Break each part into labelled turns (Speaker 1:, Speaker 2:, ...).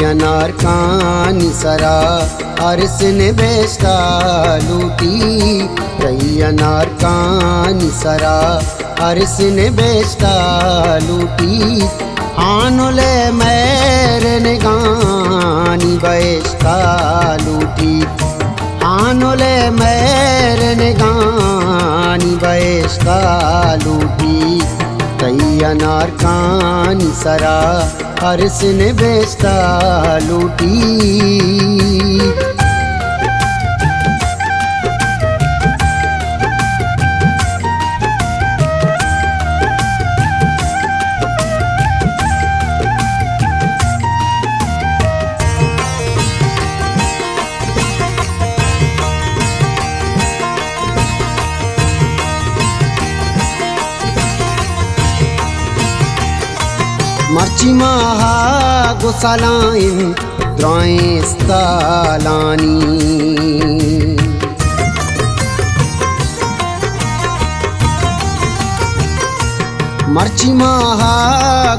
Speaker 1: अनार कानी सरा अरसने बेस्ता लूटी अनार कानी सरा अरसने बेस्ता लूटी आनुले मेरे गानी बेस्ता लूटी आनुले मेरे गानी बेस्ता लूटी अनार कानी सरा अरसने बेस्ता लूटी। मर्ची महा गुसलाइन द्राएं स्तालानी मर्ची महा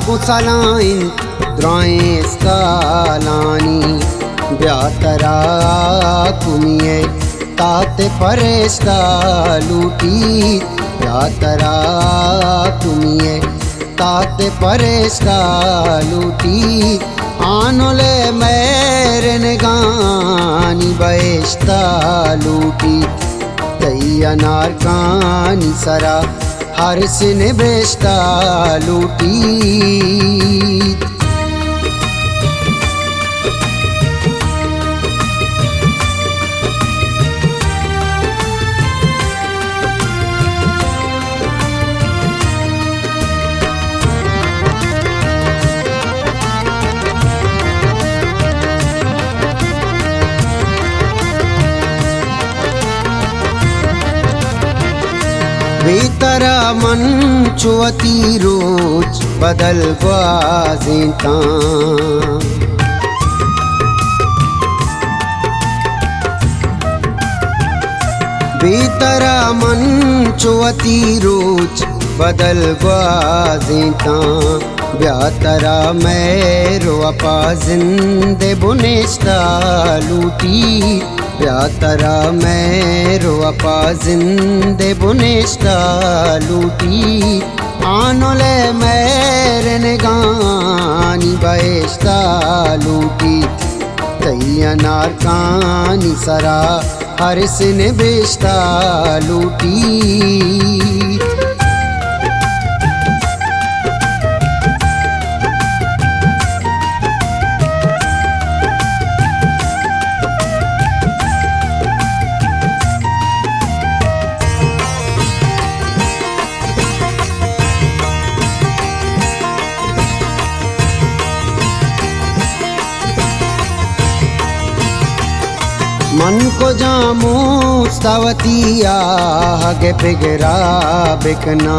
Speaker 1: गुसलाइन द्राएं स्तालानी ब्यातरा कुमिये ताते परेस्ता लूटी ब्यातरा कुमिये ताते परेस्ता लूटी आनुले मेरे गानी बेस्ता लूटी अनार कानी सरा हरसने बेस्ता लूटी। बेतरा मन चुवती रोज बदल बाजेता बेतरा मन चुवती रोज बदल बाजेता ब्यातरा मेरो अपा जिंदे बुनेस्ता लूटी ब्यातरा मेरो अपा जिंदे बुनेस्ता लूटी आनुले मेरे गानी बेस्ता लूटी अनार कानी सरा हरसने बेस्ता लूटी। मन को जामू स्तवती आगे बिगरा बिकना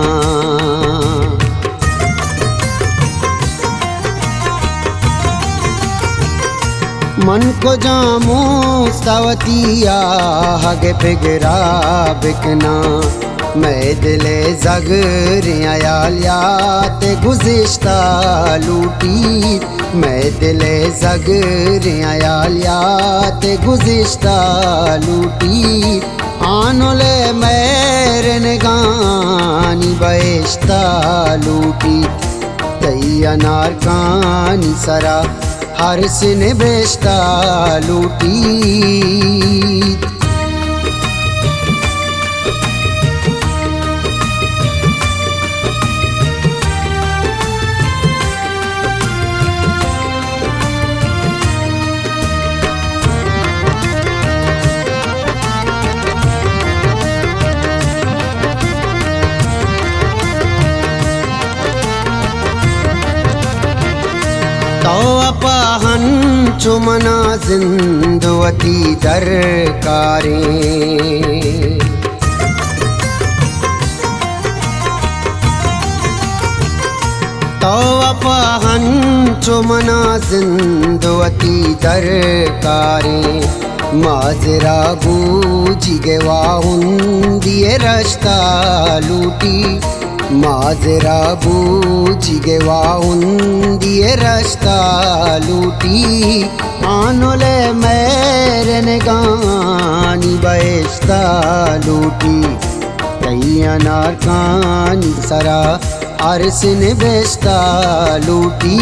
Speaker 1: मन को जामू स्तवती आगे बिगरा बिकना मैं दिले जगरियात गुज़िश्ता लूटी मैं दिले जगरियात गुज़िश्ता लूटी आनुले मेरे गानी बेस्ता लूटी अनार कानी सरा हरसने बेस्ता लूटी। तो अपहन चुमना जिंदवती दरकारे तो अपहन चुमना जिंदवती दरकारे माजरा बूझ गवाहुन दिए रास्ता लूटी माजरा बूझी गेवा उन्दिए रास्ता लूटी आनोले मेरन गानी बयस्ता लूटी तैयार कानी सरा अरसिन बेस्ता लूटी